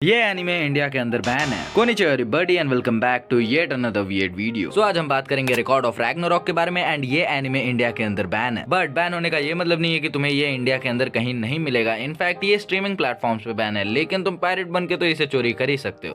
ये anime India के अंदर बैन है। कोनिचिवा everybody and welcome back to yet another weird video. So आज हम बात करेंगे रिकॉर्ड ऑफ रैग्नारॉक के बारे में एंड ये एनिमे इंडिया के अंदर बैन है। बट बैन होने का ये मतलब नहीं है कि तुम्हें ये इंडिया के अंदर कहीं नहीं मिलेगा। इनफैक्ट ये स्ट्रीमिंग प्लेटफॉर्म्स पे बैन है, लेकिन तुम पायरेट बन के तो इसे चोरी कर ही सकते हो।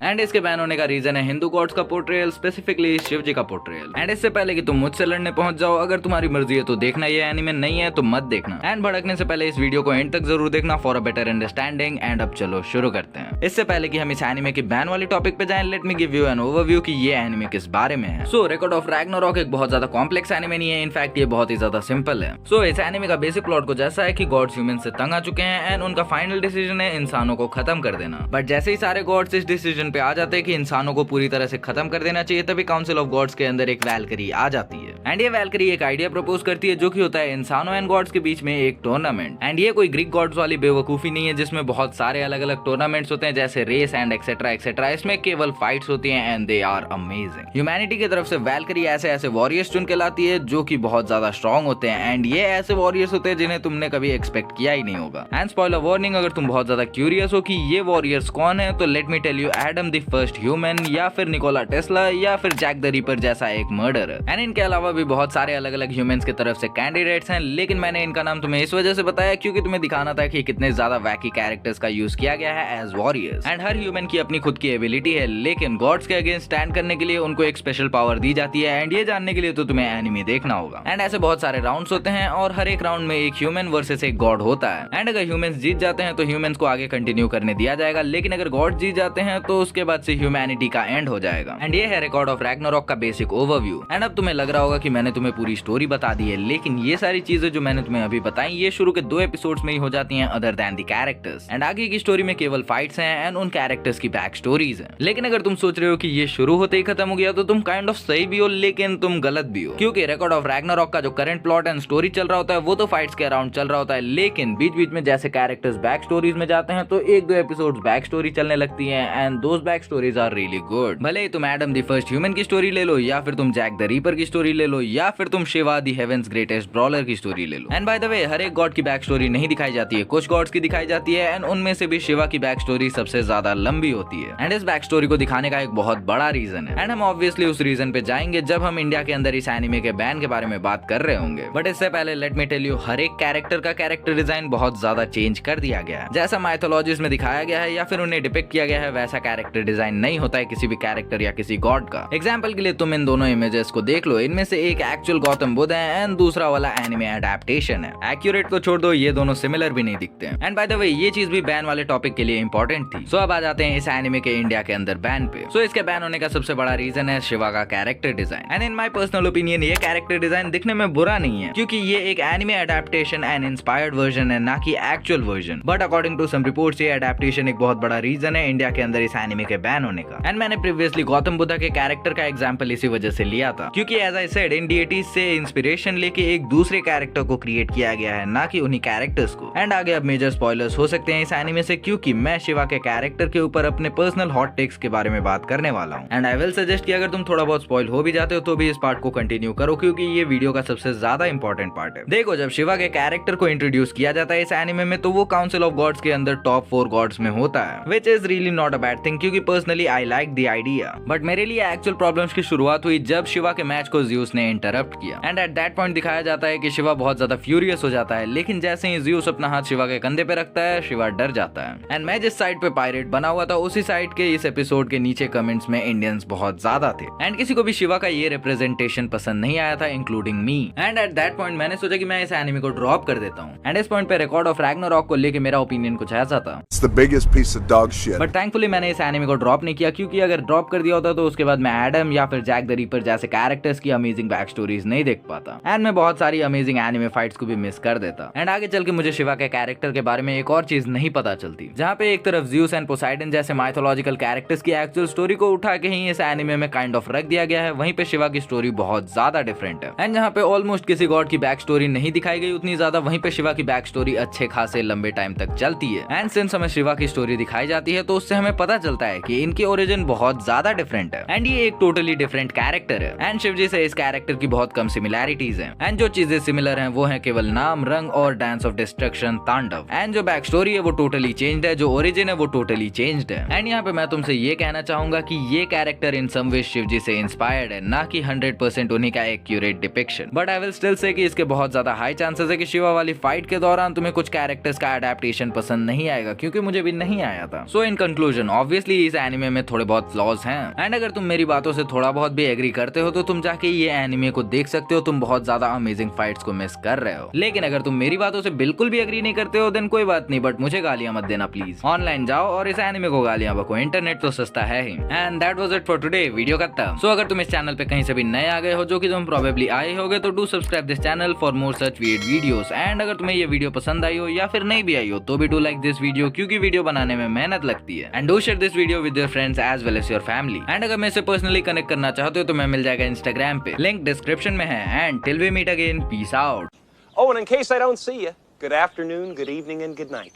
एंड इसके बैन होने का रीजन है हिंदू गॉड्स का पोर्ट्रेयल, स्पेसिफिकली शिव जी का पोर्ट्रेयल। एंड इससे पहले कि तुम मुझसे लड़ने पहुंच जाओ, अगर तुम्हारी मर्जी है तो देखना, ये एनिमे नहीं है तो मत देखना। एंड भड़कने से पहले इस वीडियो को एंड तक जरूर देखना for a better understanding. And अब चलो शुरू करते हैं। इससे पहले कि हम इस एनिमे की बैन वाली टॉपिक पे जाएं, let me give you an overview कि ये एनिमे किस बारे में है। सो रिकॉर्ड ऑफ रैग्नारॉक एक बहुत ज्यादा कॉम्प्लेक्स एनिमे नहीं है, इनफैक्ट ये बहुत ही ज्यादा सिंपल है। सो इस एनिमे का बेसिक प्लॉट को जैसा है कि गॉड्स ह्यूमन से तंग आ चुके हैं एंड उनका फाइनल डिसीजन है इंसानों को खत्म कर देना। बट जैसे ही सारे गॉड्स इस डिसीजन पे आ जाते हैं कि इंसानों को पूरी तरह से खत्म कर देना चाहिए, तभी काउंसिल ऑफ गॉड्स के अंदर एक वैल्करी आ जाती है। एंड ये वैल्करी एक आइडिया प्रपोज करती है जो कि होता है इंसानों एंड गॉड्स के बीच में एक टूर्नामेंट। एंड ये कोई ग्रीक गॉड्स वाली बेवकूफी नहीं है जिसमें बहुत सारे अलग अलग टूर्नामेंट्स होते हैं जैसे रेस एंड एक्सेट्रा एक्सेट्रा। इसमें केवल फाइट्स होती हैं and they are amazing. Humanity की तरफ से वैल्करी ऐसे ऐसे वॉरियर्स चुन के लाती है जो कि बहुत ज्यादा स्ट्रॉन्ग होते हैं। एंड ये ऐसे वॉरियर्स होते हैं जिन्हें तुमने कभी एक्सपेक्ट किया ही नहीं होगा। एंड स्पॉइलर वार्निंग, अगर तुम बहुत ज्यादा क्यूरियस हो कि ये वॉरियर्स कौन है तो let me tell you, Adam the first human या फिर निकोला टेस्ला या फिर जैक द रीपर जैसा एक मर्डरर। एंड इनके अलावा भी बहुत सारे अलग अलग ह्यूमंस की तरफ से कैंडिडेट्स हैं, लेकिन मैंने इनका नाम तुम्हें इस वजह से बताया क्योंकि तुम्हें दिखाना था कि कितने ज्यादा वैकी कैरेक्टर्स का यूज किया गया है एज वॉरियर्स। एंड हर ह्यूमन की अपनी खुद की एबिलिटी है, लेकिन गॉड्स के अगेंस्ट स्टैंड करने के लिए उनको एक स्पेशल पावर दी जाती है। एंड ये जानने के लिए तो तुम्हें एनिमे देखना होगा। एंड ऐसे बहुत सारे राउंड्स होते हैं और हर एक राउंड में एक ह्यूमन वर्सेस एक गॉड होता है। एंड अगर ह्यूमंस जीत जाते हैं तो ह्यूमंस को आगे कंटिन्यू करने दिया जाएगा, लेकिन अगर गॉड जीत जाते हैं तो उसके बाद से ह्यूमैनिटी का एंड हो जाएगा। एंड ये है रिकॉर्ड ऑफ रैग्नारॉक का बेसिक ओवरव्यू। एंड अब तुम्हें लग रहा होगा कि मैंने तुम्हें पूरी स्टोरी बता दी है, लेकिन ये सारी चीजें जो मैंने तुम्हें अभी बताई ये शुरू के 2 एपिसोड्स में ही हो जाती हैं other than the characters. And आगे की स्टोरी में केवल फाइट्स हैं एंड उन कैरेक्टर्स की बैक स्टोरीज हैं। लेकिन अगर तुम सोच रहे हो कि ये शुरू होते ही खत्म हो गया तो तुम काइंड ऑफ सही भी हो, लेकिन तुम गलत भी हो, क्योंकि रिकॉर्ड ऑफ रैग्नारॉक का जो करंट प्लॉट एंड स्टोरी चल रहा होता है वो तो फाइट्स के अराउंड चल रहा होता है, लेकिन बीच बीच में जैसे कैरेक्टर्स बैक स्टोरीज में जाते हैं तो 1-2 एपिसोड्स बैक स्टोरी चलने लगती है and those back stories are really good. भले ही तुम एडम द फर्स्ट ह्यूमन की स्टोरी ले लो या फिर तुम जैक द रीपर की स्टोरी ले लो या फिर तुम Shiva the heaven's greatest brawler की स्टोरी ले लो। एंड बाय द वे, हर एक गॉड की बैक स्टोरी नहीं दिखाई जाती है, कुछ गॉड्स की दिखाई जाती है एंड उनमें से भी शिवा की बैक स्टोरी सबसे ज्यादा लंबी होती है। एंड इस बैक स्टोरी को दिखाने का एक बहुत बड़ा रीजन है एंड हम ऑब्वियसली उस रीजन पे जाएंगे जब हम इंडिया के अंदर इस एनिमे के बैन के बारे में बात कर रहे होंगे। बट इससे पहले लेट मी टेल यू, हर एक कैरेक्टर का कैरेक्टर डिजाइन बहुत ज्यादा चेंज कर दिया गया है। जैसा माइथोलॉजीज में दिखाया गया है या फिर उन्हें डिपिक्ट किया गया है वैसा कैरेक्टर डिजाइन नहीं होता है किसी भी कैरेक्टर या किसी गॉड का। एग्जाम्पल के लिए तुम इन दोनों इमेजेस को देख लो, इनमें से एक एक्चुअल गौतम बुद्ध है एंड दूसरा वाला एनिमे अडैप्टेशन है। एक्यूरेट तो छोड़ दो, ये दोनों सिमिलर भी नहीं दिखते हैं। एंड बाय द वे, ये चीज भी बैन वाले टॉपिक के लिए इंपॉर्टेंट थी। सो अब आ जाते हैं इस एनिमे के इंडिया के अंदर बैन पे। सो इसके बैन होने का सबसे बड़ा रीजन है शिवा का character design. And in my personal opinion ये कैरेक्टर डिजाइन दिखने में बुरा नहीं है क्योंकि ये एक anime adaptation and inspired version है, ना कि actual version. But according to some reports ये अडैप्टेशन एक बहुत बड़ा रीजन है इंडिया के अंदर इस एनिमे के बैन होने का। एंड मैंने प्रीवियसली गौतम बुद्ध के कैरेक्टर का एग्जांपल इसी वजह से लिया था क्योंकि एज आई सेड, इन डीईटीज से इंस्पिरेशन लेके एक दूसरे कैरेक्टर को क्रिएट किया गया है, ना कि उन्हीं कैरेक्टर्स को। एंड आगे अब मेजर स्पॉयलर्स हो सकते हैं इस एनिमे से क्योंकि मैं शिवा के कैरेक्टर के ऊपर अपने पर्सनल हॉट टेक्स के बारे में बात करने वाला हूं। एंड आई विल सजेस्ट कि अगर तुम थोड़ा बहुत स्पॉइल हो भी जाते हो तो भी इस पार्ट को कंटिन्यू करो क्योंकि ये वीडियो का सबसे ज्यादा इंपॉर्टेंट पार्ट है। देखो, जब शिवा के कैरेक्टर को इंट्रोड्यूस किया जाता है इस एनिमे में तो वो काउंसिल ऑफ गॉड्स के अंदर टॉप 4 गॉड्स में होता है, which is really not a bad thing क्योंकि personally I like the idea. But मेरे लिए एक्चुअल प्रॉब्लम्स की शुरुआत हुई जब शिवा के मैच को ज़्यूस ने इंटरप्ट किया। एंड एट दैट पॉइंट दिखाया जाता है कि शिवा बहुत ज्यादा फ्यूरियस हो जाता है, लेकिन जैसे ही ज़्यूस अपना हाथ शिवा के कंधे पे रखता है शिवा डर जाता है। एंड मैं जिस साइड पे पायरेट बना हुआ था उसी साइड के इस एपिसोड के नीचे कमेंट्स में इंडियंस बहुत ज्यादा थे एंड किसी को भी शिवा का ये रिप्रेजेंटेशन पसंद नहीं आया था, including me. And at that point मैंने सोचा कि मैं इस एनिमे को ड्रॉप कर देता हूँ। एंड इस पॉइंट पे रिकॉर्ड ऑफ रैग्नारॉक को लेके मेरा ओपिनियन कुछ ऐसा था, बट थैंकफुली मैंने इस एनिमे को ड्रॉप नहीं किया क्योंकि अगर ड्रॉप कर दिया होता तो उसके बाद मैं एडम या फिर जैक द रीपर जैसे कैरेक्टर्स की अमेजिंग बैक स्टोरीज नहीं देख पाता एंड मैं बहुत सारी अमेजिंग एनिमे फाइट्स को भी मिस कर देता। एंड आगे चल के मुझे शिवा के कैरेक्टर के बारे में एक और चीज नहीं पता चलती, जहाँ पे एक तरफ ज़्यूस एंड पोसाइडन जैसे माइथोलॉजिकल कैरेक्टर्स की एक्चुअल स्टोरी को उठा के ही इस एनिमे में काइंड ऑफ रख दिया गया है, वहीं पे शिवा की स्टोरी बहुत ज्यादा डिफरेंट है। एंड जहाँ पे ऑलमोस्ट किसी गॉड की बैक स्टोरी नहीं दिखाई गई उतनी ज्यादा, वहीं पे शिवा की बैक स्टोरी अच्छे खासे लंबे टाइम तक चलती है। एंड सिंस हमें शिवा की स्टोरी दिखाई जाती है तो उससे हमें पता चलता है कि इनकी ओरिजिन बहुत ज्यादा डिफरेंट है एंड ये एक टोटली डिफरेंट कैरेक्टर है। एंड शिव जी से इस कैरेक्टर की बहुत कम सिमिलैरिटीज हैं एंड जो चीजें सिमिलर हैं वो हैं केवल नाम, रंग और डांस ऑफ डिस्ट्रक्शन तांडव। एंड जो बैक स्टोरी है वो टोटली चेंज्ड है, जो ओरिजिन है वो टोटली चेंज्ड है। एंड यहाँ पे मैं तुमसे ये कहना चाहूंगा कि ये कैरेक्टर इन सम वे शिवजी से इंस्पायर्ड है, ना कि 100% उन्हीं का accurate depiction. But I will still say कि इसके बहुत ज्यादा हाई चांसेस है कि शिवा वाली फाइट के दौरान तुम्हें कुछ कैरेक्टर्स का अडेप्टेशन पसंद नहीं आएगा, क्योंकि मुझे भी नहीं आया था। सो इन कंक्लूजन ऑब्वियसली इस एनिमे में थोड़े बहुत फ्लॉज हैं एंड अगर तुम मेरी बातों से थोड़ा बहुत भी एग्री करते हो तो तुम जाके ये एनिमे को देख सकते हो, तुम बहुत ज्यादा अमेजिंग फाइट्स को मिस कर रहे हो। लेकिन अगर तुम मेरी बातों से बिल्कुल भी एग्री नहीं करते हो देन कोई बात नहीं, बट मुझे गालियां मत देना प्लीज। ऑनलाइन जाओ और इस एनिमे को गालियां बको, इंटरनेट तो सस्ता है ही। And that was it for today, video खत्म। सो अगर तुम इस चैनल पे कहीं से भी नए आ गए हो, जो कि तुम प्रोबेबली आए होगे, तो do subscribe this channel for more such video videos. And अगर तुम्हें ये वीडियो पसंद आई हो या फिर नहीं भी आई हो तो भी डू लाइक दिस वीडियो, क्योंकि वीडियो बनाने में मेहनत लगती है। And do share this video with your friends as well as your family. And अगर मैं इसे पर्सनली कनेक्ट करना चाहते हो तो मैं मिल जाएगा इंस्टाग्राम पे, लिंक डिस्क्रिप्शन में है। And till we meet again, peace out. Oh, and in case I don't see you, good afternoon, good evening, and good night.